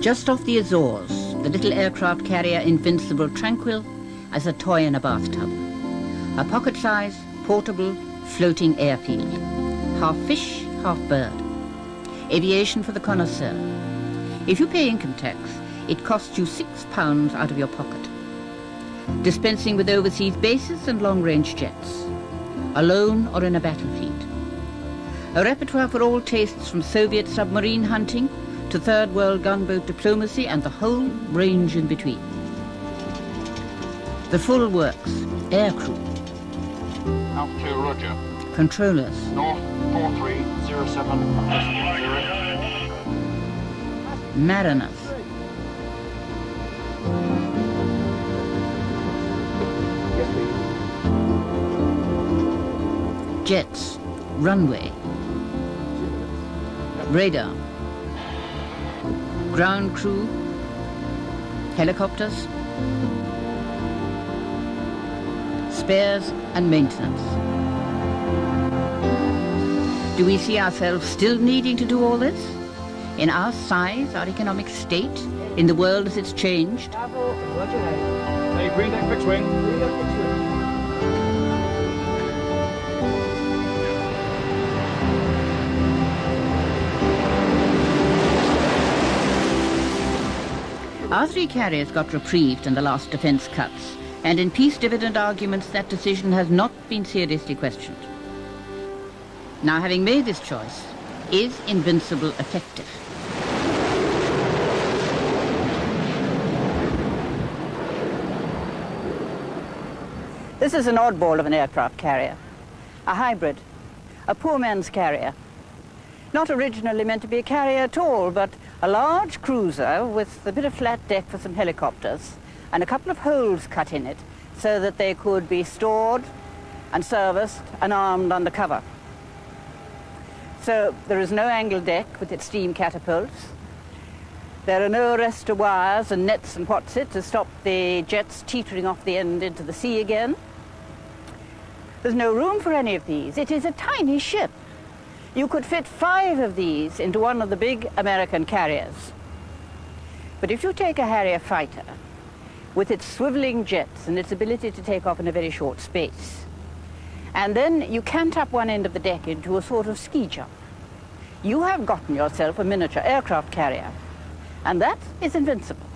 Just off the Azores, the little aircraft carrier Invincible, tranquil as a toy in a bathtub. A pocket-size, portable, floating airfield. Half fish, half bird. Aviation for the connoisseur. If you pay income tax, it costs you £6 out of your pocket. Dispensing with overseas bases and long-range jets. Alone or in a battlefield. A repertoire for all tastes, from Soviet submarine hunting to Third World gunboat diplomacy and the whole range in between. The full works. Aircrew. Altitude, roger. Controllers. North 4307. Mariners. Jets. Runway. Radar. Ground crew. Helicopters. Spares and maintenance. Do we see ourselves still needing to do all this? In our size, our economic state, in the world as it's changed? Hey, green deck fixed wing. Our three carriers got reprieved in the last defence cuts, and in peace dividend arguments that decision has not been seriously questioned. Now, having made this choice, is Invincible effective? This is an oddball of an aircraft carrier, a hybrid, a poor man's carrier. Not originally meant to be a carrier at all, but a large cruiser with a bit of flat deck for some helicopters and a couple of holes cut in it so that they could be stored and serviced and armed under cover. So there is no angle deck with its steam catapults. There are no arrestor wires and nets and what's it to stop the jets teetering off the end into the sea again. There's no room for any of these. It is a tiny ship. You could fit 5 of these into one of the big American carriers. But if you take a Harrier fighter, with its swiveling jets and its ability to take off in a very short space, and then you cant up one end of the deck into a sort of ski jump, you have gotten yourself a miniature aircraft carrier, and that is Invincible.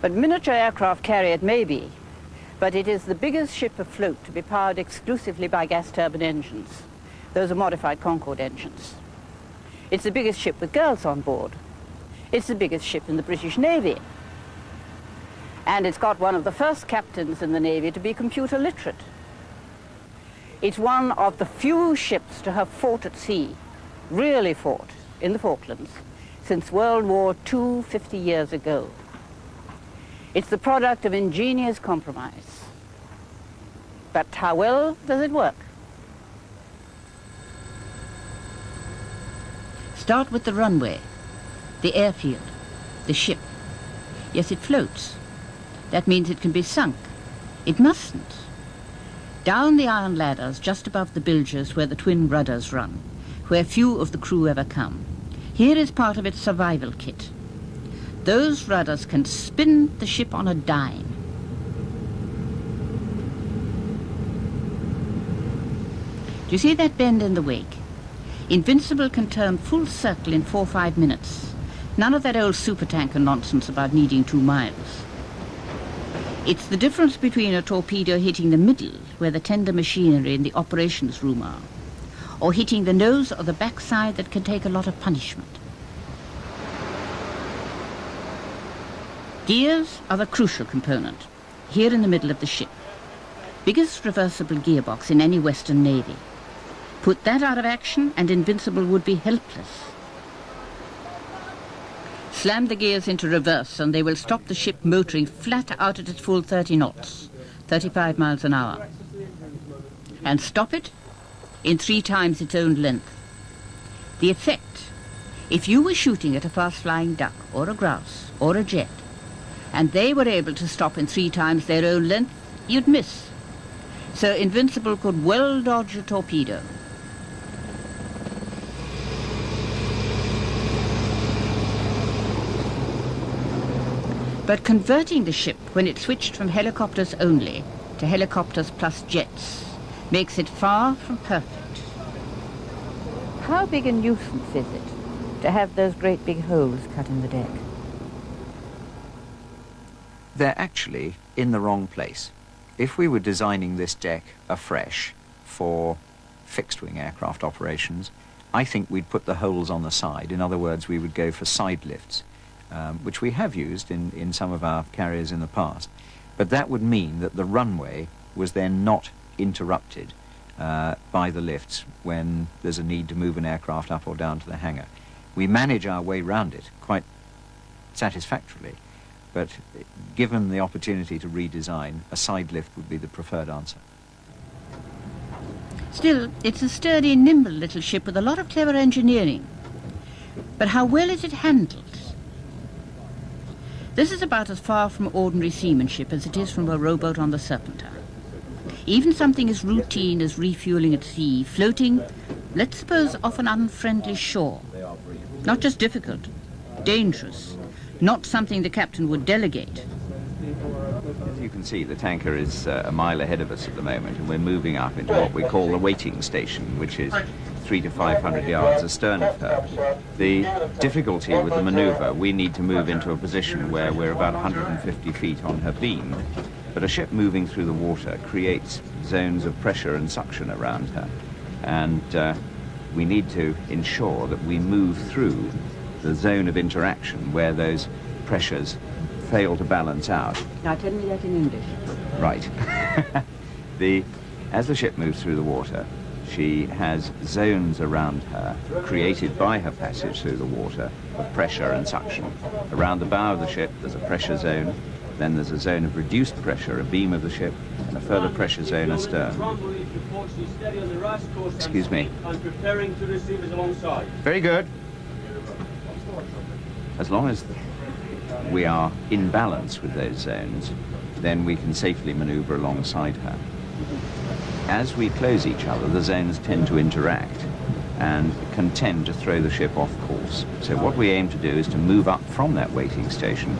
But miniature aircraft carrier it may be, but it is the biggest ship afloat to be powered exclusively by gas turbine engines. Those are modified Concorde engines. It's the biggest ship with girls on board. It's the biggest ship in the British Navy. And it's got one of the first captains in the Navy to be computer literate. It's one of the few ships to have fought at sea, really fought, in the Falklands, since World War II 50 years ago. It's the product of ingenious compromise. But how well does it work? Start with the runway, the airfield, the ship. Yes, it floats. That means it can be sunk. It mustn't. Down the iron ladders just above the bilges where the twin rudders run, where few of the crew ever come. Here is part of its survival kit. Those rudders can spin the ship on a dime. Do you see that bend in the wake? Invincible can turn full circle in 4 or 5 minutes. None of that old supertanker nonsense about needing 2 miles. It's the difference between a torpedo hitting the middle, where the tender machinery in the operations room are, or hitting the nose or the backside that can take a lot of punishment. Gears are the crucial component, here in the middle of the ship. Biggest reversible gearbox in any Western Navy. Put that out of action and Invincible would be helpless. Slam the gears into reverse and they will stop the ship motoring flat out at its full 30 knots, 35 miles an hour. And stop it in 3 times its own length. The effect, if you were shooting at a fast-flying duck or a grouse or a jet, and they were able to stop in 3 times their own length, you'd miss. So Invincible could well dodge a torpedo. But converting the ship when it switched from helicopters only to helicopters plus jets makes it far from perfect. How big a nuisance is it to have those great big holes cut in the deck? They're actually in the wrong place. If we were designing this deck afresh for fixed-wing aircraft operations, I think we'd put the holes on the side. In other words, we would go for side lifts, which we have used in some of our carriers in the past. But that would mean that the runway was then not interrupted by the lifts when there's a need to move an aircraft up or down to the hangar. We manage our way round it quite satisfactorily, but given the opportunity to redesign, a side lift would be the preferred answer. Still, it's a sturdy, nimble little ship with a lot of clever engineering. But how well is it handled? This is about as far from ordinary seamanship as it is from a rowboat on the Serpentine. Even something as routine as refueling at sea, floating, let's suppose, off an unfriendly shore. Not just difficult, dangerous, not something the captain would delegate. As you can see, the tanker is a mile ahead of us at the moment, and we're moving up into what we call the waiting station, which is 300 to 500 yards astern of her. The difficulty with the maneuver, we need to move into a position where we're about 150 feet on her beam, but a ship moving through the water creates zones of pressure and suction around her, and we need to ensure that we move through the zone of interaction where those pressures fail to balance out. Now tell me that in English. Right. As the ship moves through the water, she has zones around her created by her passage through the water of pressure and suction. Around the bow of the ship there's a pressure zone, then there's a zone of reduced pressure abeam of the ship, and a further pressure zone astern. Excuse me. I'm preparing to receive us alongside. Very good. As long as we are in balance with those zones, then we can safely maneuver alongside her. As we close each other, the zones tend to interact and can tend to throw the ship off course. So what we aim to do is to move up from that waiting station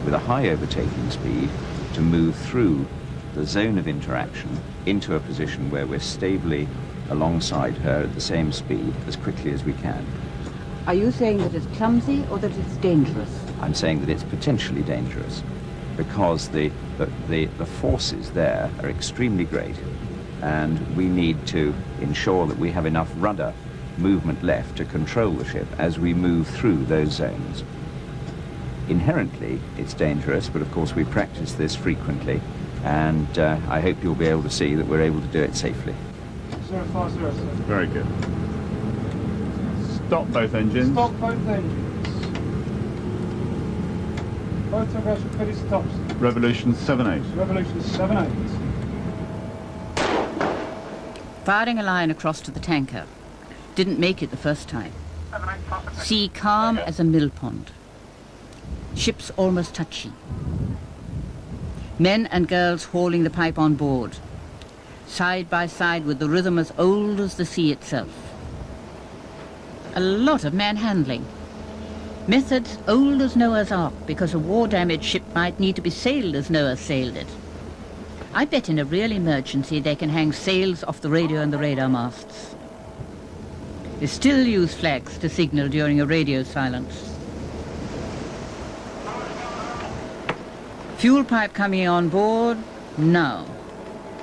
with a high overtaking speed to move through the zone of interaction into a position where we're stably alongside her at the same speed as quickly as we can. Are you saying that it's clumsy or that it's dangerous? I'm saying that it's potentially dangerous because the forces there are extremely great, and we need to ensure that we have enough rudder movement left to control the ship as we move through those zones. Inherently, it's dangerous, but of course we practice this frequently, and I hope you'll be able to see that we're able to do it safely. 050, sir. Very good. Stop both engines. Stop both engines. Both reversion pretty stops. Revolution 78. Revolution 78. Firing a line across to the tanker. Didn't make it the first time. Sea calm as a mill pond. Ships almost touching. Men and girls hauling the pipe on board, side by side with the rhythm as old as the sea itself. A lot of manhandling. Methods old as Noah's Ark, because a war-damaged ship might need to be sailed as Noah sailed it. I bet in a real emergency they can hang sails off the radio and the radar masts. They still use flags to signal during a radio silence. Fuel pipe coming on board now,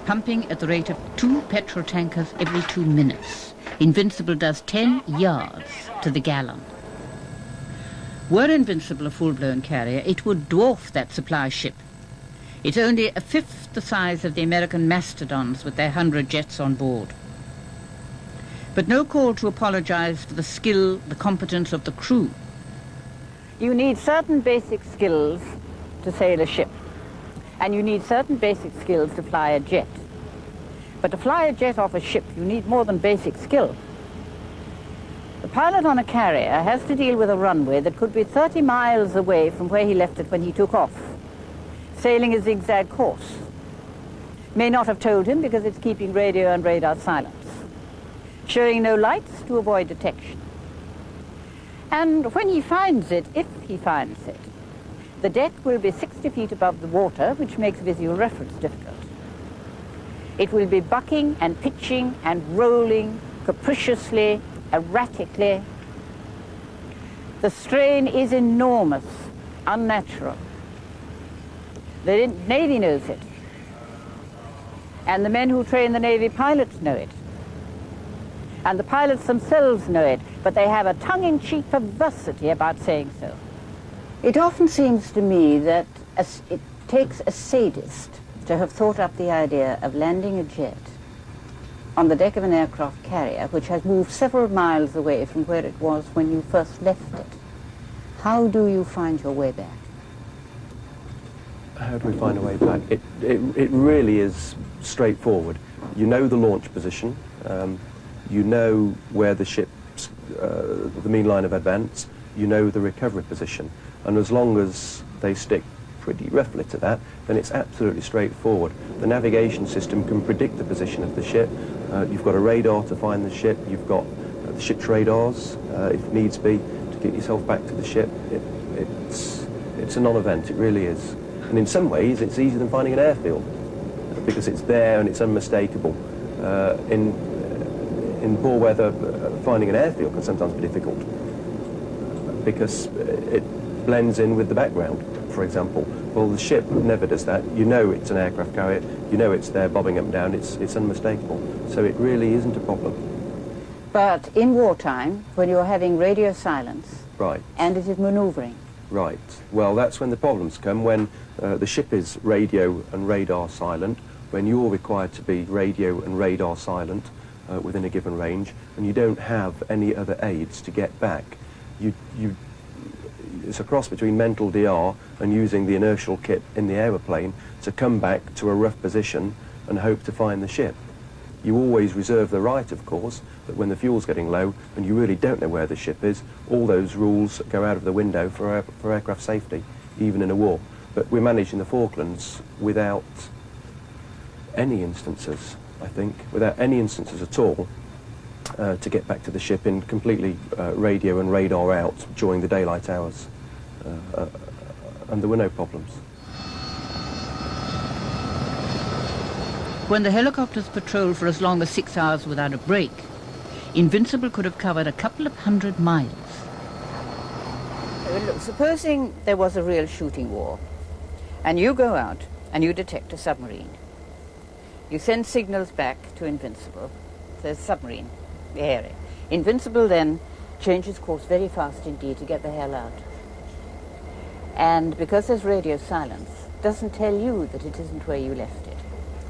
pumping at the rate of 2 petrol tankers every 2 minutes. Invincible does 10 yards to the gallon. Were Invincible a full-blown carrier, it would dwarf that supply ship. It's only a fifth the size of the American mastodons with their 100 jets on board. But no call to apologize for the skill, the competence of the crew. You need certain basic skills to sail a ship, and you need certain basic skills to fly a jet. But to fly a jet off a ship, you need more than basic skill. The pilot on a carrier has to deal with a runway that could be 30 miles away from where he left it when he took off, sailing a zigzag course. May not have told him because it's keeping radio and radar silence, showing no lights to avoid detection. And when he finds it, if he finds it, The deck will be 60 feet above the water, which makes visual reference difficult. It will be bucking and pitching and rolling capriciously, erratically. The strain is enormous, unnatural. The Navy knows it. And the men who train the Navy pilots know it. And the pilots themselves know it, but they have a tongue-in-cheek perversity about saying so. It often seems to me that it takes a sadist to have thought up the idea of landing a jet on the deck of an aircraft carrier which has moved several miles away from where it was when you first left it. How do you find your way back? How do we find a way back? It really is straightforward. You know the launch position, you know where the ship's, the mean line of advance, you know the recovery position, and as long as they stick pretty roughly to that, then it's absolutely straightforward. The navigation system can predict the position of the ship. You've got a radar to find the ship, you've got the ship's radars, if needs be, to get yourself back to the ship. It's a non-event, it really is. And in some ways, it's easier than finding an airfield, because it's there and it's unmistakable. In poor weather, finding an airfield can sometimes be difficult, because it blends in with the background, for example. Well, the ship never does that. You know it's an aircraft carrier, you know it's there bobbing up and down, it's unmistakable. So it really isn't a problem. But in wartime, when you're having radio silence, Right. and it is manoeuvring. Right. Well, that's when the problems come, when the ship is radio and radar silent, when you're required to be radio and radar silent within a given range, and you don't have any other aids to get back. It's a cross between mental DR and using the inertial kit in the aeroplane to come back to a rough position and hope to find the ship. You always reserve the right, of course, that when the fuel's getting low and you really don't know where the ship is, all those rules go out of the window for aircraft safety, even in a war. But we're managing the Falklands without any instances, I think, without any instances at all, to get back to the ship in completely radio and radar out during the daylight hours. And there were no problems. When the helicopters patrolled for as long as 6 hours without a break, Invincible could have covered a couple of 100 miles. Look, supposing there was a real shooting war, and you go out and you detect a submarine. You send signals back to Invincible. There's a submarine, the Harrier. Invincible then changes course very fast indeed to get the hell out. And because there's radio silence, doesn't tell you that it isn't where you left it.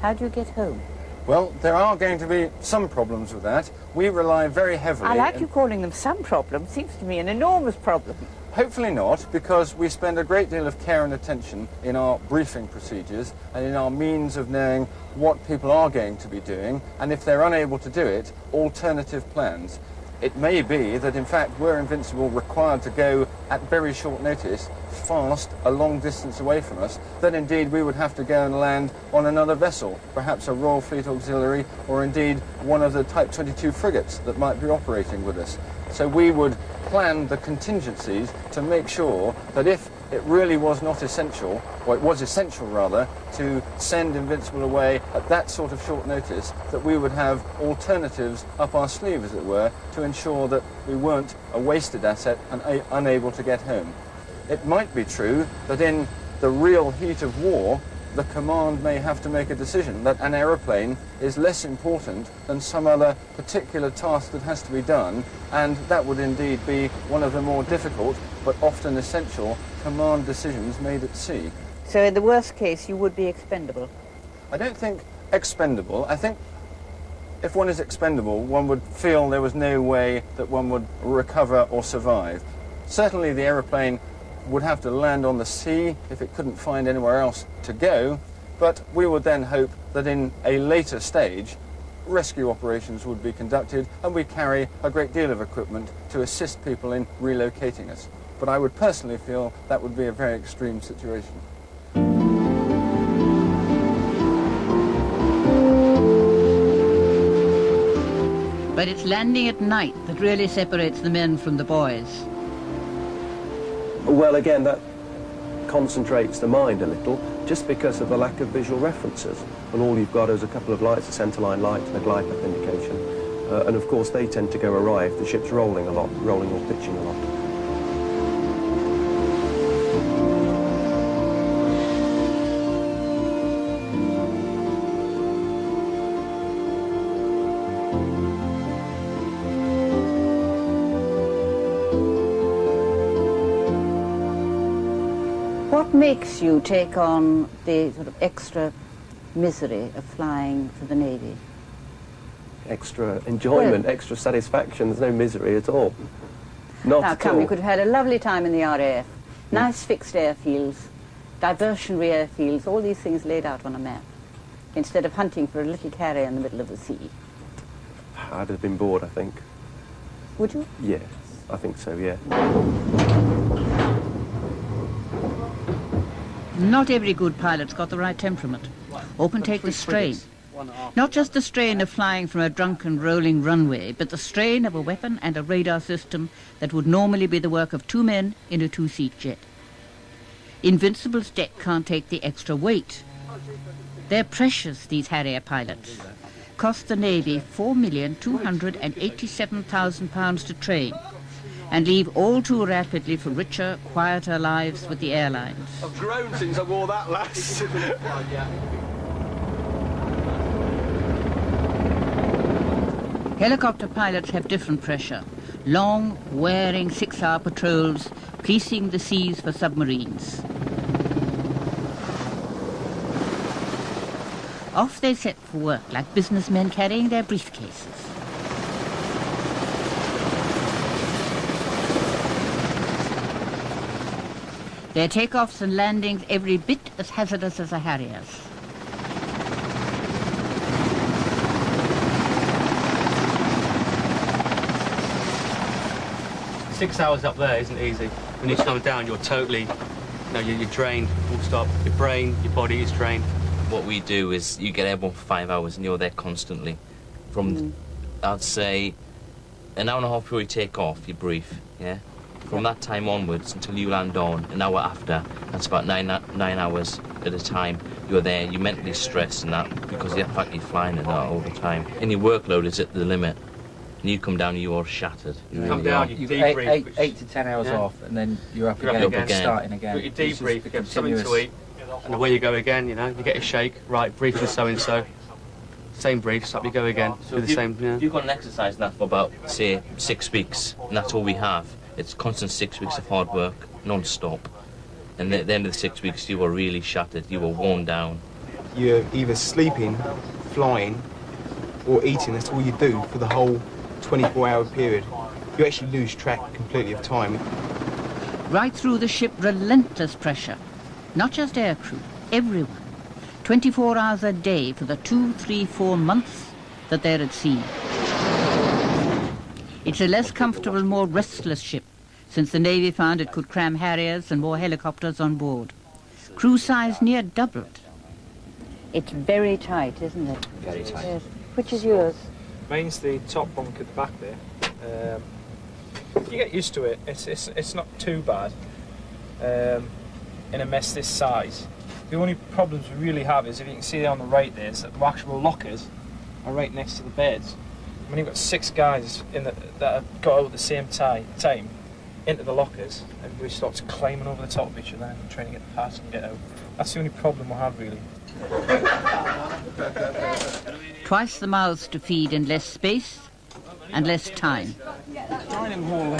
How do you get home? Well, there are going to be some problems with that. We rely very heavily... I like you calling them some problem. Seems to me an enormous problem. Hopefully not, because we spend a great deal of care and attention in our briefing procedures and in our means of knowing what people are going to be doing, and if they're unable to do it, alternative plans. It may be that, in fact, were Invincible required to go at very short notice, fast, a long distance away from us, then indeed we would have to go and land on another vessel, perhaps a Royal Fleet Auxiliary, or indeed one of the Type 22 frigates that might be operating with us. So we would plan the contingencies to make sure that if it really was not essential, or it was essential rather, to send Invincible away at that sort of short notice, that we would have alternatives up our sleeve, as it were, to ensure that we weren't a wasted asset and unable to get home. It might be true that in the real heat of war, the command may have to make a decision that an aeroplane is less important than some other particular task that has to be done, and that would indeed be one of the more difficult but often essential command decisions made at sea. So in the worst case, you would be expendable? I don't think expendable. I think if one is expendable, one would feel there was no way that one would recover or survive. Certainly the aeroplane would have to land on the sea if it couldn't find anywhere else to go, but we would then hope that in a later stage rescue operations would be conducted, and we carry a great deal of equipment to assist people in relocating us. But I would personally feel that would be a very extreme situation. But it's landing at night that really separates the men from the boys. Well, again, that concentrates the mind a little, just because of the lack of visual references. And all you've got is a couple of lights, a centerline light and a glide path indication. And of course they tend to go awry if the ship's rolling a lot, rolling or pitching a lot. What makes you take on the sort of extra misery of flying for the Navy? Extra enjoyment, extra satisfaction. There's no misery at all. Not Now at come, all. you could have had a lovely time in the RAF. Nice fixed airfields, diversionary airfields, all these things laid out on a map, instead of hunting for a little carrier in the middle of the sea. I'd have been bored, I think. Would you? Yes, I think so, yeah. Not every good pilot's got the right temperament, or can take the strain. Not just the strain of flying from a drunken rolling runway, but the strain of a weapon and a radar system that would normally be the work of 2 men in a 2-seat jet. Invincible's deck can't take the extra weight. They're precious, these Harrier pilots. Cost the Navy £4,287,000 to train, and leave all too rapidly for richer, quieter lives with the airlines. I've grown since I wore that last. Helicopter pilots have different pressure. Long, wearing 6-hour patrols, policing the seas for submarines. Off they set for work like businessmen carrying their briefcases. Their takeoffs and landings every bit as hazardous as a Harrier's. Six hours up there isn't easy. When you come down, you're totally, you're drained, full stop. Your brain, your body is drained. What we do is you get airborne for 5 hours and you're there constantly. From, I'd say, an hour and a half before you take off, you brief, yeah? From that time onwards until you land on, an hour after, that's about nine hours at a time. You're there, you're mentally stressed and that, because you're practically flying and that all the time. And your workload is at the limit. And you come down, you are shattered. You come down, you You've debrief. 8 to 10 hours off, and then you're up You're again, up again. starting again. You debrief, you get something to continuous. eat, and away you go again, you get a shake, right, brief with so-and-so. Same brief, so up you go again, do the same, If you've got an exercise that for about, say, 6 weeks, and that's all we have, it's constant 6 weeks of hard work, non-stop. And at the end of the 6 weeks, you were really shattered, you were worn down. You're either sleeping, flying, or eating. That's all you do for the whole 24-hour period. You actually lose track completely of time. Right through the ship, relentless pressure. Not just aircrew, everyone. 24 hours a day for the 2, 3, 4 months that they're at sea. It's a less comfortable, more restless ship, since the Navy found it could cram Harriers and more helicopters on board. Crew size near doubled. It's very tight, isn't it? Very tight. Yes. Which is yours? Mine's the top bunk at the back there. You get used to it. It's not too bad in a mess this size. The only problems we really have is, if you can see on the right there, is that the actual lockers are right next to the beds. When you've got 6 guys that have got out at the same time into the lockers, everybody starts climbing over the top of each other and trying to get past and get out. That's the only problem we'll have, really. Twice the mouths to feed in less space and less time. Dining hall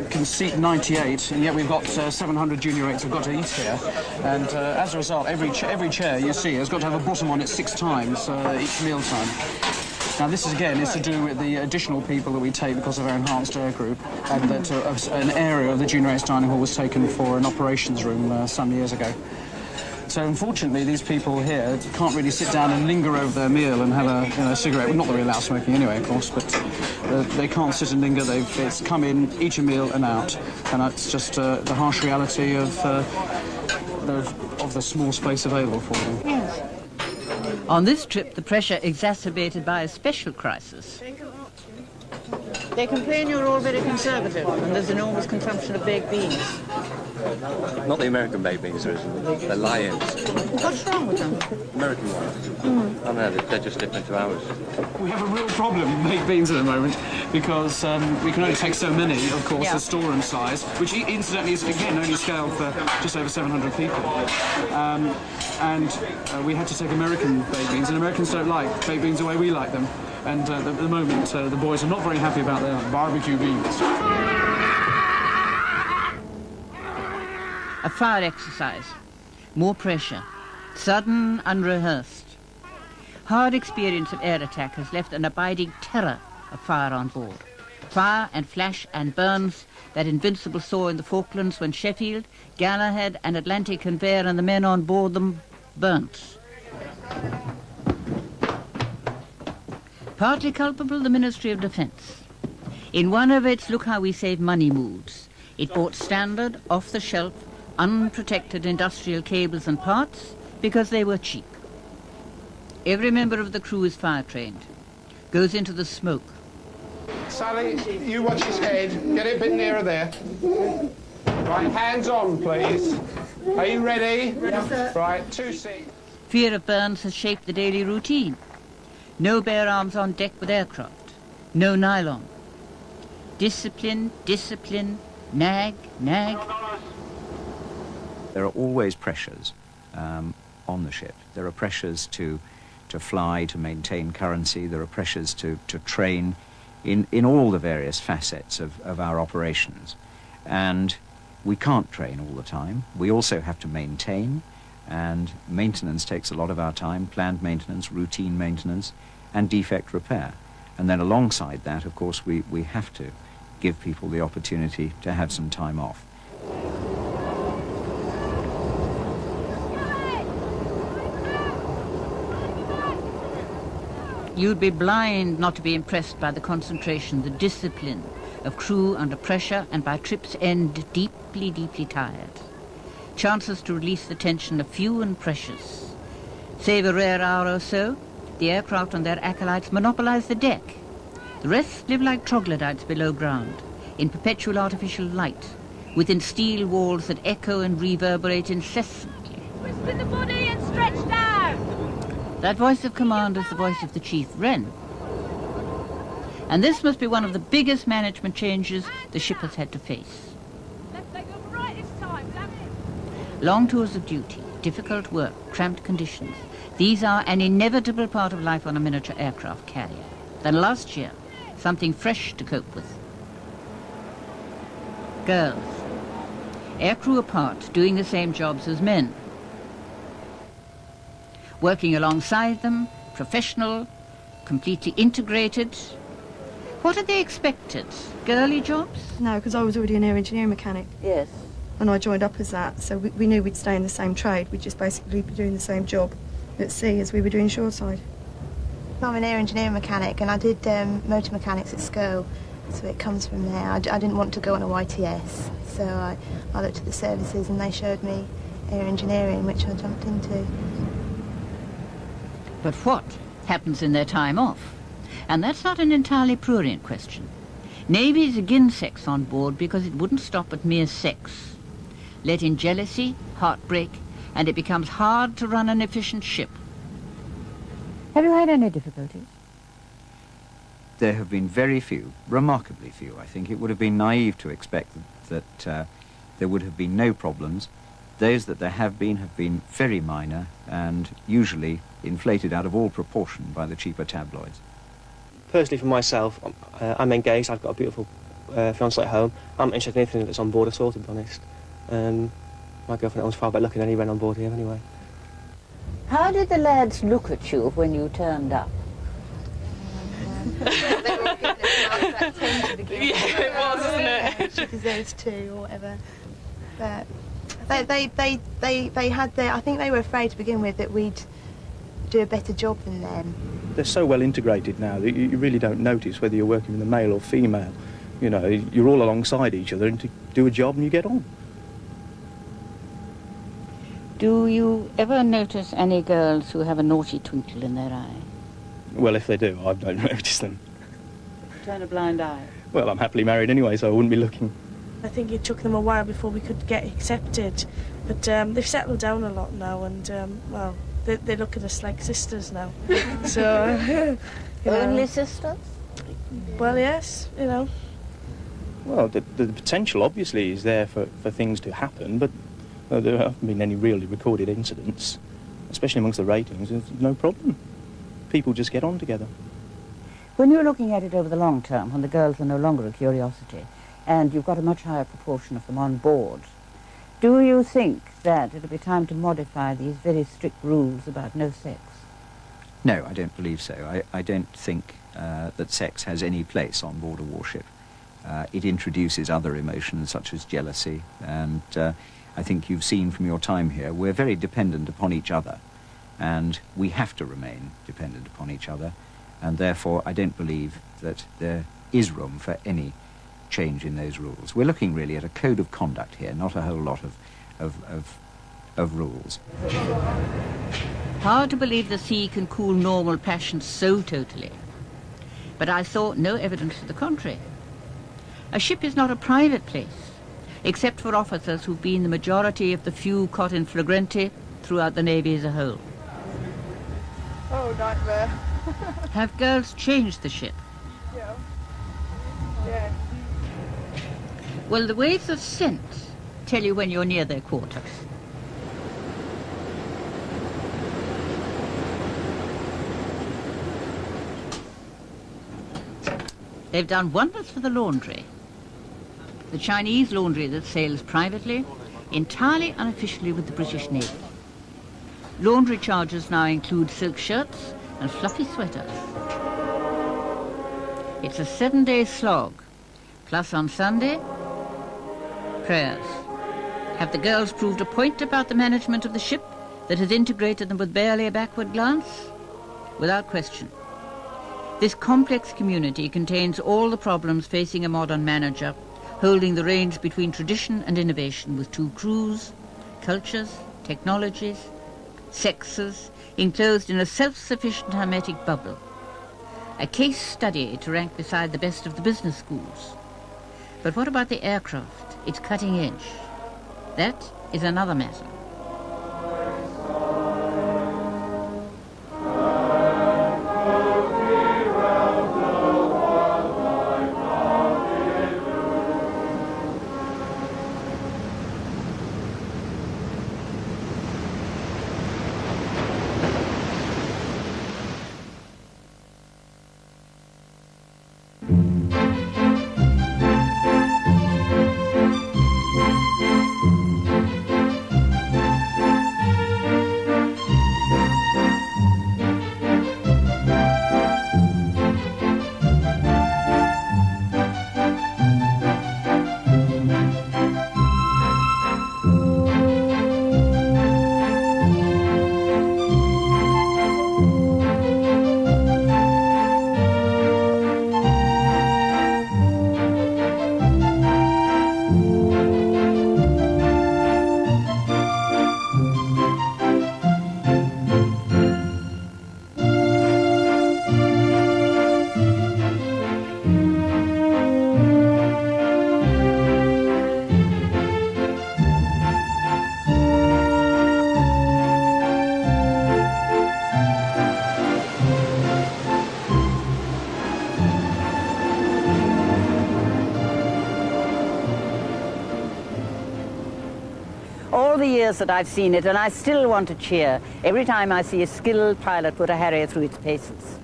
can seat 98, and yet we've got 700 junior rates we've got to eat here. And as a result, every chair you see has got to have a bottom on it 6 times each meal time. Now this is to do with the additional people that we take because of our enhanced air group, and that an area of the junior rates dining hall was taken for an operations room some years ago. So unfortunately, these people here can't really sit down and linger over their meal and have a cigarette. Well, not that we allow smoking anyway, of course, but they can't sit and linger. It's come in, eat a meal and out, and that's just the harsh reality of the small space available for them. Yes. On this trip, the pressure exacerbated by a special crisis. They complain you're all very conservative and there's enormous consumption of baked beans. Not the American baked beans, there isn't. They're lions. What's wrong with them? American ones. Oh no, they're just different to ours. We have a real problem with baked beans at the moment because we can only take so many, of course, the storeroom size, which incidentally is, again, only scaled for just over 700 people. We had to take American baked beans, and Americans don't like baked beans the way we like them. And at the moment, the boys are not very happy about their barbecue beans. A fire exercise, more pressure, sudden, unrehearsed. Hard experience of air attack has left an abiding terror of fire on board. Fire and flash and burns that Invincible saw in the Falklands when Sheffield, Galahad and Atlantic Conveyor and the men on board them burnt. Partly culpable, the Ministry of Defence. In one of its look how we save money moods, it bought standard, off-the-shelf, unprotected industrial cables and parts because they were cheap. Every member of the crew is fire-trained, goes into the smoke. Sally, you watch his head. Get it a bit nearer there. Right, hands on, please. Are you ready? Yes, sir. Right, 2 seats. Fear of burns has shaped the daily routine. No bare arms on deck with aircraft. No nylon. Discipline, discipline, nag, nag. There are always pressures on the ship. There are pressures to fly, to maintain currency. There are pressures to train in all the various facets of our operations. And we can't train all the time. We also have to maintain, and maintenance takes a lot of our time, planned maintenance, routine maintenance, and defect repair. And then alongside that, of course, we have to give people the opportunity to have some time off. You'd be blind not to be impressed by the concentration, the discipline of crew under pressure and by trip's end deeply, deeply tired. Chances to release the tension are few and precious. Save a rare hour or so, the aircraft and their acolytes monopolize the deck. The rest live like troglodytes below ground, in perpetual artificial light, within steel walls that echo and reverberate incessantly. Twist with the body and stretch down! That voice of command is the voice of the Chief Wren. And this must be one of the biggest management changes the ship has had to face. Left leg over right this time, damn it! Long tours of duty, difficult work, cramped conditions. These are an inevitable part of life on a miniature aircraft carrier. Then last year, something fresh to cope with. Girls. Aircrew apart, doing the same jobs as men. Working alongside them, professional, completely integrated. What had they expected? Girly jobs? No, because I was already an air engineering mechanic. Yes. And I joined up as that, so we knew we'd stay in the same trade. We'd just basically be doing the same job at sea as we were doing shoreside. I'm an air engineering mechanic, and I did motor mechanics at school, so it comes from there. I didn't want to go on a YTS, so I looked at the services and they showed me air engineering, which I jumped into. But what happens in their time off? And that's not an entirely prurient question. Navies again sex on board because it wouldn't stop at mere sex. Let in jealousy, heartbreak, and it becomes hard to run an efficient ship. Have you had any difficulties? There have been very few, remarkably few, I think. It would have been naive to expect that there would have been no problems. Those that there have been very minor and usually inflated out of all proportion by the cheaper tabloids. Personally, for myself, I'm engaged. I've got a beautiful fiancée at home. I'm not interested in anything that's on board at all, to be honest. My girlfriend was far better looking than anyone on board here anyway. How did the lads look at you when you turned up? They were all people that tend to begin. Yeah, it was, wasn't it? She deserves two or whatever. But they had their. I think they were afraid to begin with that we'd do a better job than them. They're so well integrated now that you really don't notice whether you're working with a male or female. You know, you're all alongside each other and to do a job and you get on. Do you ever notice any girls who have a naughty twinkle in their eye? Well, if they do, I don't notice them. Turn a blind eye. Well, I'm happily married anyway, so I wouldn't be looking. I think it took them a while before we could get accepted. But they've settled down a lot now, and, well, they look at us like sisters now. So, Only sisters? Well, yes, you know. Well, the potential obviously is there for things to happen, but there haven't been any really recorded incidents, especially amongst the ratings. There's no problem. People just get on together. When you're looking at it over the long term, when the girls are no longer a curiosity, and you've got a much higher proportion of them on board, do you think that it'll be time to modify these very strict rules about no sex? No, I don't believe so. I don't think that sex has any place on board a warship. It introduces other emotions such as jealousy, and I think you've seen from your time here, we're very dependent upon each other, and we have to remain dependent upon each other, and therefore I don't believe that there is room for any change in those rules. We're looking really at a code of conduct here, not a whole lot of rules. Hard to believe the sea can cool normal passions so totally. But I saw no evidence to the contrary. A ship is not a private place, except for officers who've been the majority of the few caught in flagrante throughout the Navy as a whole. Oh, nightmare. Have girls changed the ship? Yeah. Yeah. Well, the waves of scent tell you when you're near their quarters. They've done wonders for the laundry. The Chinese laundry that sails privately, entirely unofficially with the British Navy. Laundry charges now include silk shirts and fluffy sweaters. It's a 7-day slog, plus on Sunday, prayers. Have the girls proved a point about the management of the ship that has integrated them with barely a backward glance? Without question. This complex community contains all the problems facing a modern manager, holding the reins between tradition and innovation with 2 crews, cultures, technologies, sexes, enclosed in a self-sufficient hermetic bubble. A case study to rank beside the best of the business schools. But what about the aircraft, its cutting edge? That is another matter. All the years that I've seen it, and I still want to cheer every time I see a skilled pilot put a Harrier through its paces,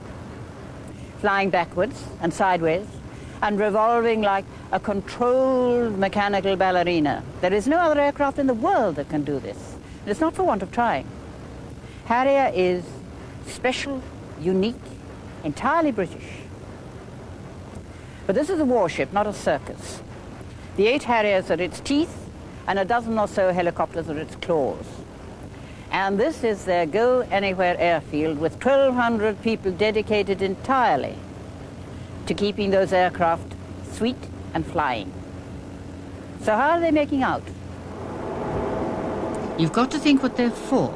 flying backwards and sideways and revolving like a controlled mechanical ballerina. There is no other aircraft in the world that can do this. And it's not for want of trying. Harrier is special, unique, entirely British. But this is a warship, not a circus. The 8 Harriers are its teeth, and a dozen or so helicopters are its claws. And this is their go-anywhere airfield with 1,200 people dedicated entirely to keeping those aircraft sweet and flying. So how are they making out? You've got to think what they're for.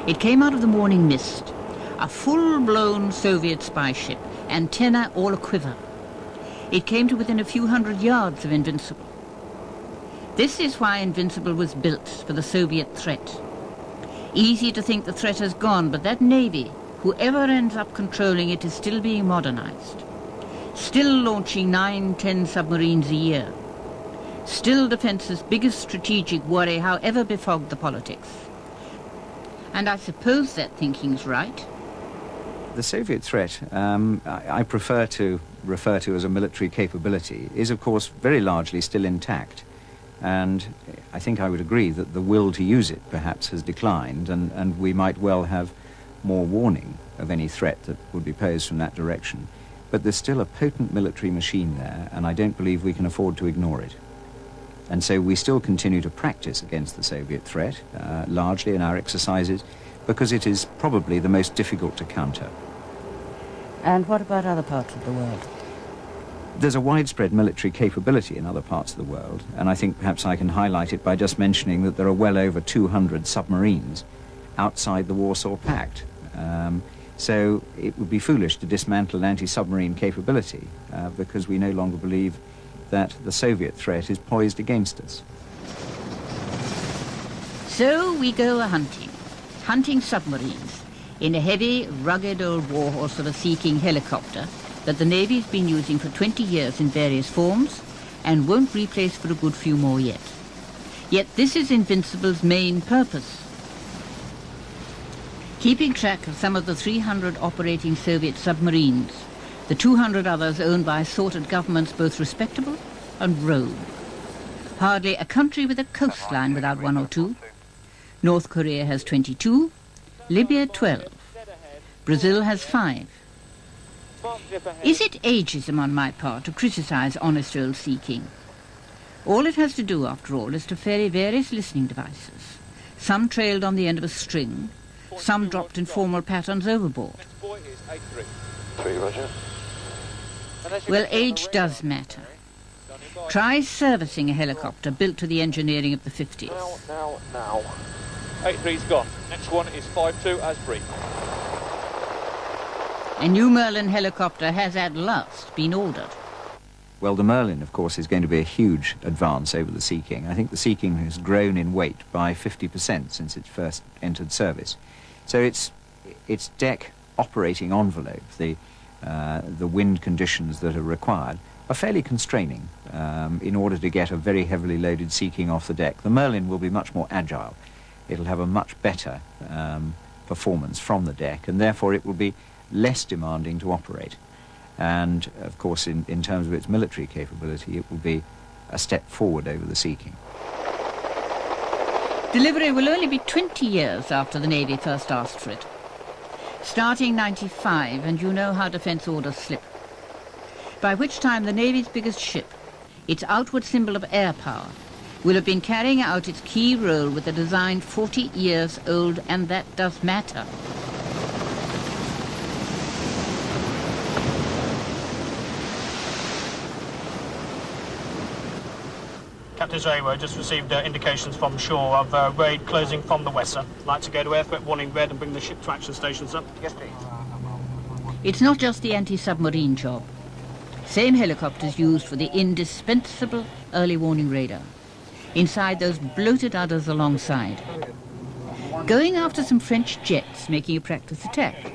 It came out of the morning mist, a full-blown Soviet spy ship, antenna all a-quiver. It came to within a few hundred yards of Invincible. This is why Invincible was built, for the Soviet threat. Easy to think the threat has gone, but that navy, whoever ends up controlling it, is still being modernized. Still launching 9-10 submarines a year. Still defence's biggest strategic worry, however befogged the politics. And I suppose that thinking's right. The Soviet threat, I prefer to refer to as a military capability, is of course very largely still intact. And I think I would agree that the will to use it perhaps has declined, and we might well have more warning of any threat that would be posed from that direction. But there's still a potent military machine there, and I don't believe we can afford to ignore it. And so we still continue to practice against the Soviet threat, largely in our exercises, because it is probably the most difficult to counter. And what about other parts of the world? There's a widespread military capability in other parts of the world, and I think perhaps I can highlight it by just mentioning that there are well over 200 submarines outside the Warsaw Pact. So it would be foolish to dismantle anti-submarine capability because we no longer believe that the Soviet threat is poised against us. So we go a-hunting, hunting submarines in a heavy, rugged old warhorse of a Sea King helicopter that the Navy's been using for 20 years in various forms and won't replace for a good few more yet. Yet this is Invincible's main purpose. Keeping track of some of the 300 operating Soviet submarines, the 200 others owned by assorted governments both respectable and rogue. Hardly a country with a coastline without one or two. North Korea has 22, Libya 12, Brazil has 5. Is it ageism on my part to criticize honest old Sea King? All it has to do, after all, is to ferry various listening devices. Some trailed on the end of a string, some dropped in formal patterns overboard. Well, age does matter. Try servicing a helicopter built to the engineering of the 50s. Now. 83's gone. Next one is 52 as briefed. A new Merlin helicopter has at last been ordered. Well, the Merlin, of course, is going to be a huge advance over the Sea King. I think the Sea King has grown in weight by 50% since it first entered service. So its deck operating envelope, the wind conditions that are required, are fairly constraining in order to get a very heavily loaded Sea King off the deck. The Merlin will be much more agile. It'll have a much better performance from the deck, and therefore it will be less demanding to operate. And, of course, in terms of its military capability, it will be a step forward over the Sea King. Delivery will only be 20 years after the Navy first asked for it. Starting 95, and you know how defence orders slip. By which time the Navy's biggest ship, its outward symbol of air power, will have been carrying out its key role with a design 40 years old, and that does matter. Captain Zawo just received indications from shore of raid closing from the Wesser. Like to go to air threat warning red and bring the ship to action stations up? Yes, please. It's not just the anti-submarine job. Same helicopters used for the indispensable early warning radar. Inside those bloated udders alongside. Going after some French jets making a practice attack.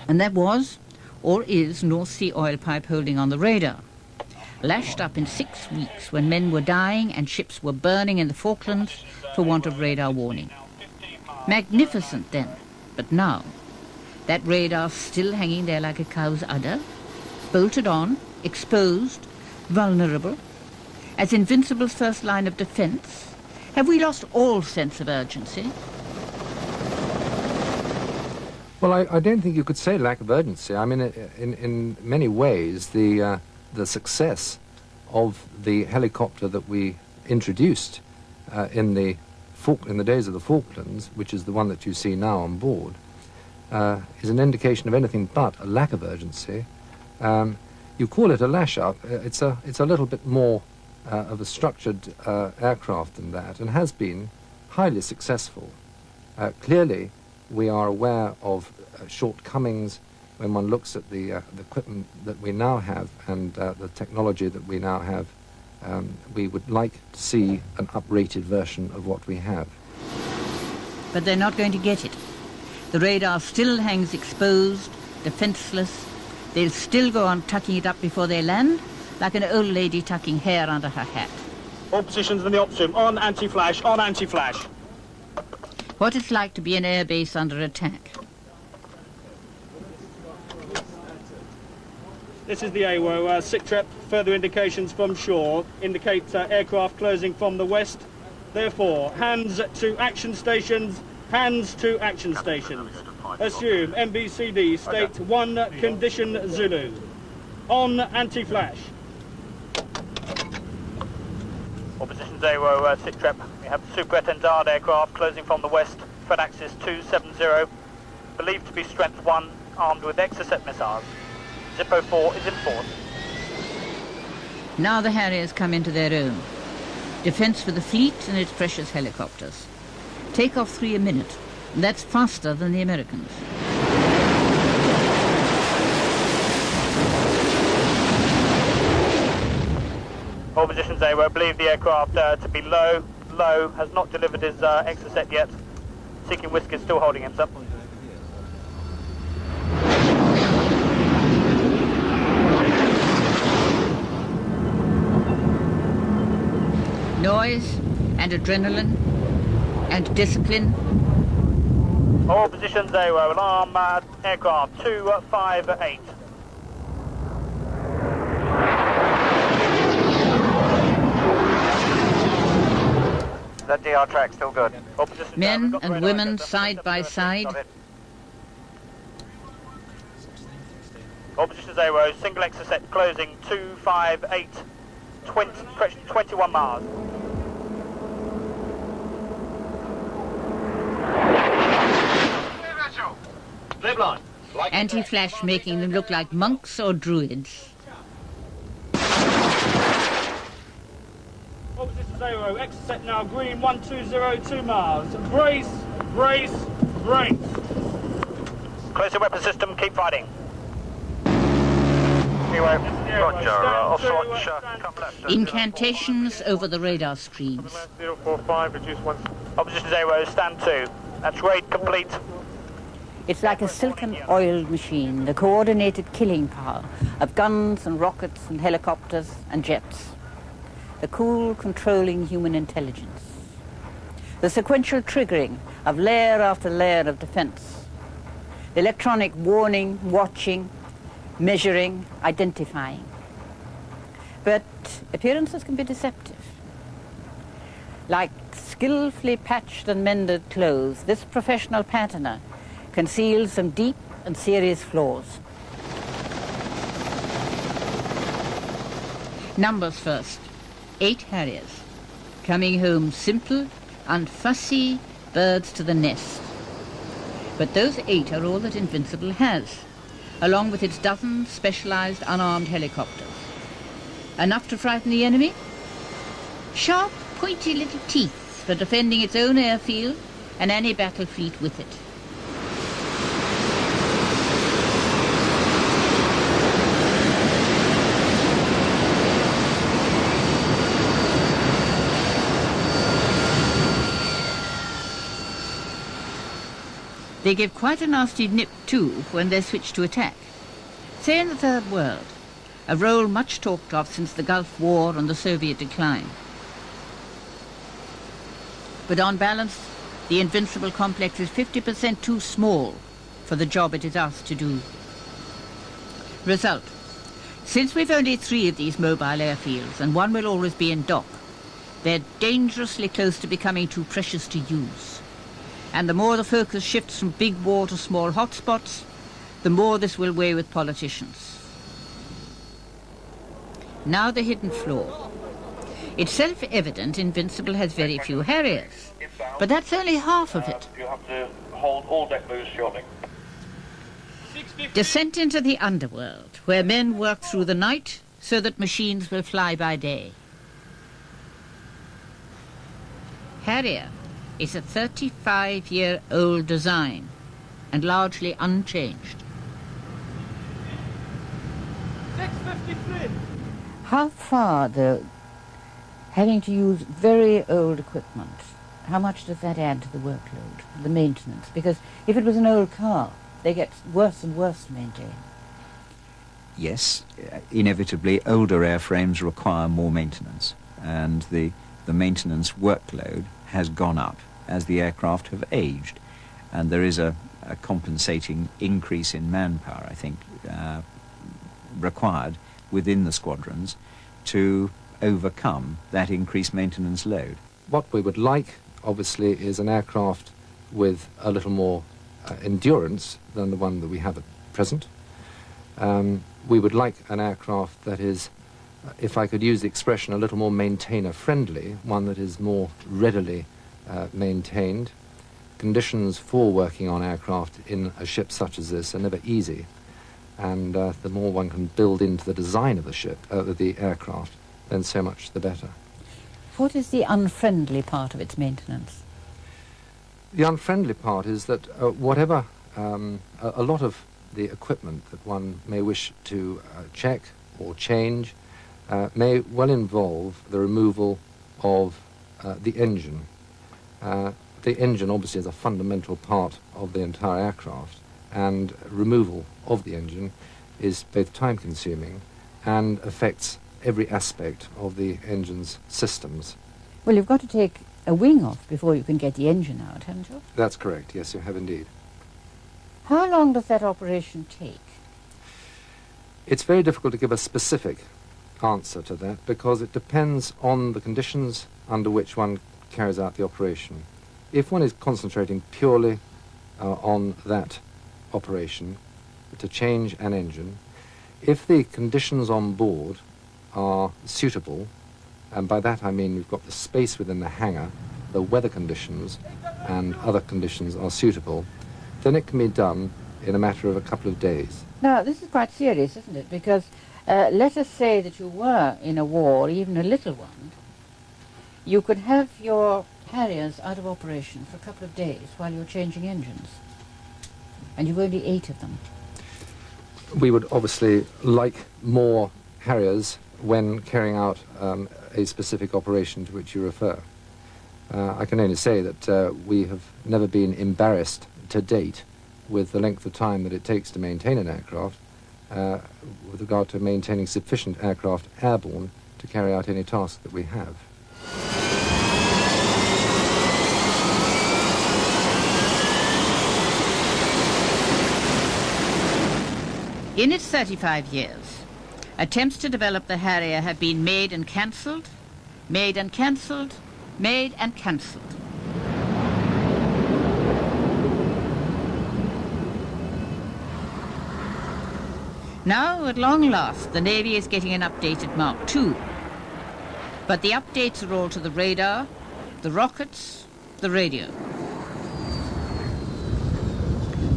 And that was, or is, North Sea oil pipe holding on the radar. Lashed up in 6 weeks when men were dying and ships were burning in the Falklands for want of radar warning. Magnificent then, but now, that radar still hanging there like a cow's udder, bolted on, exposed, vulnerable, as Invincible's first line of defence. Have we lost all sense of urgency? Well, I don't think you could say lack of urgency. I mean, in many ways, the success of the helicopter that we introduced in the days of the Falklands, which is the one that you see now on board, is an indication of anything but a lack of urgency. You call it a lash-up. It's a little bit more of a structured aircraft than that, and has been highly successful. Clearly, we are aware of shortcomings when one looks at the equipment that we now have and the technology that we now have, we would like to see an uprated version of what we have. But they're not going to get it. The radar still hangs exposed, defenseless. They'll still go on tucking it up before they land, like an old lady tucking hair under her hat. All positions in the ops room, on anti-flash, on anti-flash. What it's like to be an air base under attack. This is the AWO, SITREP, further indications from shore indicate aircraft closing from the west. Therefore, hands to action stations, hands to action stations. Assume MBCD state 1 condition Zulu. On anti-flash. All positions AWO, SITREP. We have Superintendent aircraft closing from the west, threat axis 270, believed to be strength 1, armed with Exocet missiles. Zippo 4 is in force. Now the Harriers come into their own. Defence for the fleet and its precious helicopters. Take off 3 a minute, and that's faster than the Americans. All positions AWO, believe the aircraft to be low. Low, has not delivered his Exocet yet. Seeking Whiskey is still holding himself. Noise and adrenaline and discipline. All positions AWO, alarm aircraft 258. That DR track still good. Men and women side by side. All positions AWO, single Exocet closing 258, 21 miles. Anti-flash making them look like monks or druids. All positions AWO, Exocet now green 1202 miles. Brace, brace, brace. Close the weapon system, keep fighting. Incantations over the radar screens. 045, reduce 1. Oppositions AWO, stand 2. That's raid complete. It's like a silken oiled machine, the coordinated killing power of guns and rockets and helicopters and jets. The cool, controlling human intelligence. The sequential triggering of layer after layer of defense. The electronic warning, watching, measuring, identifying. But appearances can be deceptive. Like skillfully patched and mended clothes, this professional patterner conceals some deep and serious flaws. Numbers first. 8 Harriers, coming home simple, unfussy birds to the nest. But those 8 are all that Invincible has, along with its dozen specialized unarmed helicopters. Enough to frighten the enemy? Sharp, pointy little teeth for defending its own airfield and any battle fleet with it. They give quite a nasty nip too when they switch to attack. Say in the Third World, a role much talked of since the Gulf War and the Soviet decline. But on balance, the Invincible complex is 50% too small for the job it is asked to do. Result, since we've only 3 of these mobile airfields and one will always be in dock, they're dangerously close to becoming too precious to use. And the more the focus shifts from big war to small hotspots, the more this will weigh with politicians. Now the hidden flaw. It's self-evident Invincible has very few Harriers, but that's only half of it. You have to hold all deck moves shortly. Descent into the underworld, where men work through the night so that machines will fly by day. Harrier is a 35-year-old design and largely unchanged. How far, though, having to use very old equipment, how much does that add to the workload, the maintenance? Because if it was an old car, they get worse and worse to maintain. Yes, inevitably older airframes require more maintenance, and the maintenance workload has gone up as the aircraft have aged, and there is a compensating increase in manpower, I think, required within the squadrons to overcome that increased maintenance load. What we would like, obviously, is an aircraft with a little more endurance than the one that we have at present. We would like an aircraft that is, if I could use the expression, a little more maintainer-friendly, one that is more readily maintained. Conditions for working on aircraft in a ship such as this are never easy, and the more one can build into the design of the ship, the aircraft, then so much the better. What is the unfriendly part of its maintenance? The unfriendly part is that whatever, a lot of the equipment that one may wish to check or change may well involve the removal of the engine. The engine obviously is a fundamental part of the entire aircraft, and removal of the engine is both time-consuming and affects every aspect of the engine's systems. Well, you've got to take a wing off before you can get the engine out, haven't you? That's correct, yes, you have indeed. How long does that operation take? It's very difficult to give a specific answer to that because it depends on the conditions under which one carries out the operation. If one is concentrating purely on that operation to change an engine, if the conditions on board are suitable, and by that I mean we've got the space within the hangar, the weather conditions and other conditions are suitable, then it can be done in a matter of a couple of days. Now, this is quite serious, isn't it? Because let us say that you were in a war, even a little one, you could have your Harriers out of operation for a couple of days while you're changing engines, and you've only 8 of them. We would obviously like more Harriers when carrying out a specific operation to which you refer. I can only say that we have never been embarrassed to date with the length of time that it takes to maintain an aircraft with regard to maintaining sufficient aircraft airborne to carry out any task that we have. In its 35 years, attempts to develop the Harrier have been made and cancelled, made and cancelled, made and cancelled. Now, at long last, the Navy is getting an updated Mark II. But the updates are all to the radar, the rockets, the radio.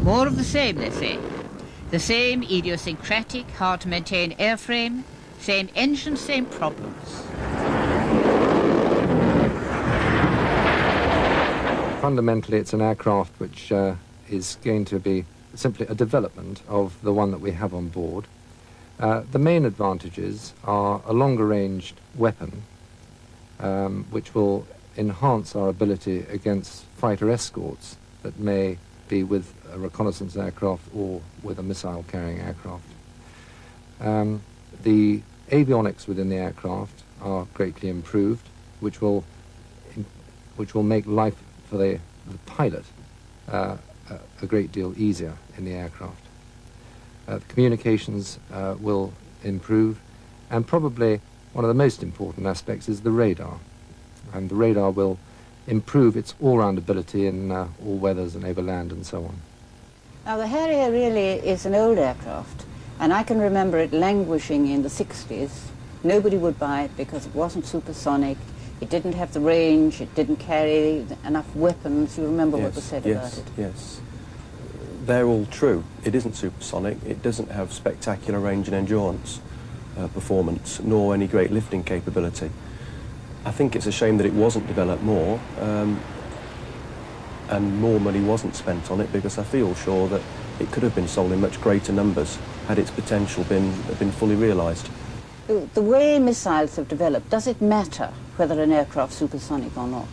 More of the same, they say. The same idiosyncratic, hard-to-maintain airframe, same engine, same problems. Fundamentally, it's an aircraft which is going to be simply a development of the one that we have on board. The main advantages are a longer-ranged weapon, which will enhance our ability against fighter escorts that may be with a reconnaissance aircraft or with a missile-carrying aircraft. The avionics within the aircraft are greatly improved, which will make life for the pilot a great deal easier in the aircraft. The communications will improve, and probably one of the most important aspects is the radar. And the radar will improve its all-round ability in all weathers and over land and so on. Now, the Harrier really is an old aircraft, and I can remember it languishing in the 60s. Nobody would buy it because it wasn't supersonic, it didn't have the range, it didn't carry enough weapons. You remember what was said about it? Yes, they're all true. It isn't supersonic, it doesn't have spectacular range and endurance performance, nor any great lifting capability. I think it's a shame that it wasn't developed more, and more money wasn't spent on it, because I feel sure that it could have been sold in much greater numbers had its potential been fully realised. The way missiles have developed, does it matter whether an aircraft's supersonic or not?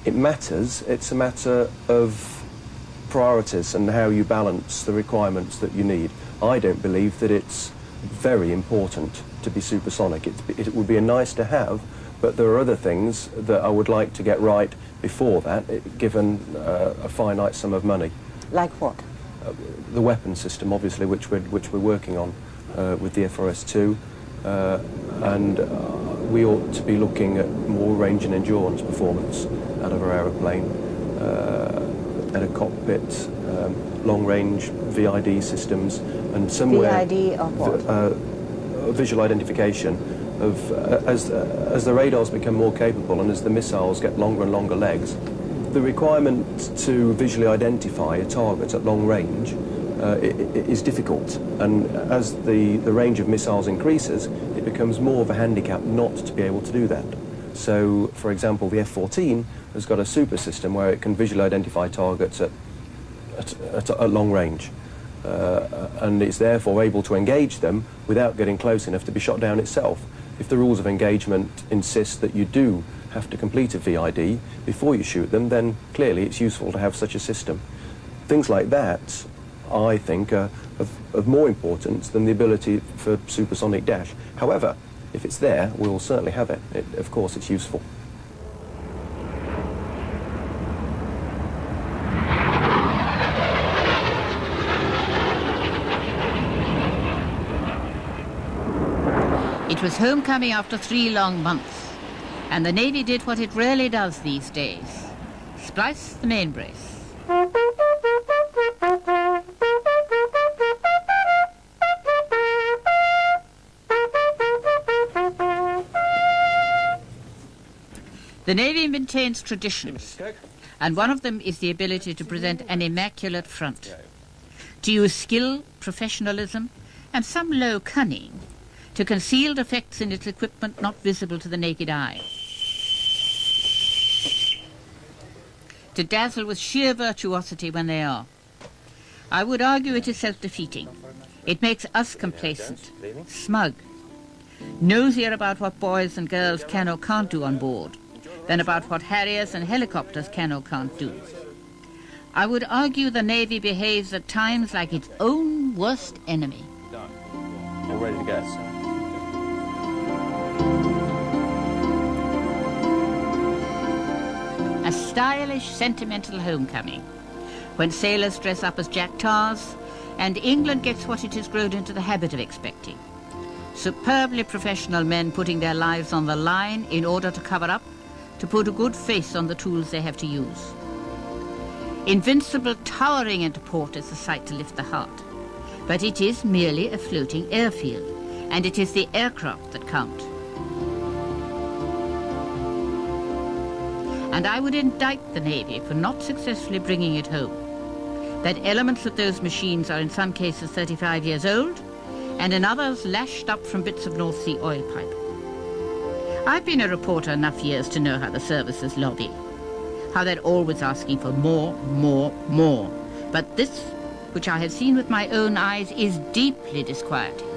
It matters. It's a matter of priorities and how you balance the requirements that you need. I don't believe that it's very important to be supersonic. It would be a nice to have, but there are other things that I would like to get right before that, given a finite sum of money. Like what? The weapon system, obviously, which we're working on with the FRS-2, and we ought to be looking at more range and endurance performance out of our aeroplane, better cockpit, long-range VID systems, and somewhere... VID of what? Visual identification of, as the radars become more capable and as the missiles get longer and longer legs, the requirement to visually identify a target at long range is difficult, and as the range of missiles increases, it becomes more of a handicap not to be able to do that. So, for example, the F-14 has got a super system where it can visually identify targets at long range, and it's therefore able to engage them without getting close enough to be shot down itself. If the rules of engagement insist that you do have to complete a VID before you shoot them, then clearly it's useful to have such a system. Things like that, I think, are of more importance than the ability for supersonic dash. However, if it's there, we'll certainly have it. Of course, it's useful. It was homecoming after 3 long months, and the Navy did what it rarely does these days: splice the main brace. The Navy maintains traditions, and one of them is the ability to present an immaculate front, to use skill, professionalism, and some low cunning to conceal defects in its equipment not visible to the naked eye, to dazzle with sheer virtuosity when they are. I would argue it is self-defeating. It makes us complacent, smug, nosier about what boys and girls can or can't do on board than about what Harriers and helicopters can or can't do. I would argue the Navy behaves at times like its own worst enemy. Done. All ready to go. A stylish, sentimental homecoming, when sailors dress up as Jack Tars, and England gets what it has grown into the habit of expecting: superbly professional men putting their lives on the line in order to cover up, to put a good face on the tools they have to use. Invincible towering into port is a sight to lift the heart, but it is merely a floating airfield, and it is the aircraft that count. And I would indict the Navy for not successfully bringing it home, that elements of those machines are in some cases 35 years old, and in others lashed up from bits of North Sea oil pipe. I've been a reporter enough years to know how the services lobby, how they're always asking for more, more, more. But this, which I have seen with my own eyes, is deeply disquieting.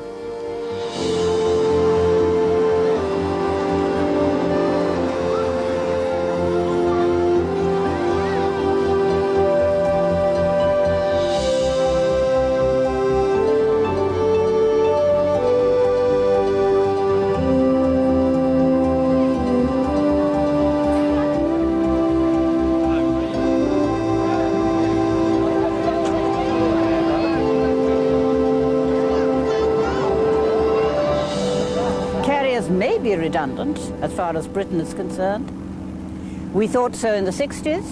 May be redundant as far as Britain is concerned. We thought so in the 60s.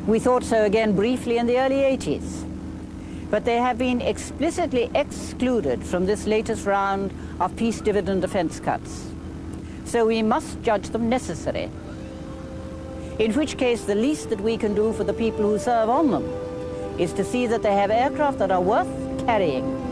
We thought so again briefly in the early 80s. But they have been explicitly excluded from this latest round of peace dividend defense cuts. So we must judge them necessary. In which case, the least that we can do for the people who serve on them is to see that they have aircraft that are worth carrying.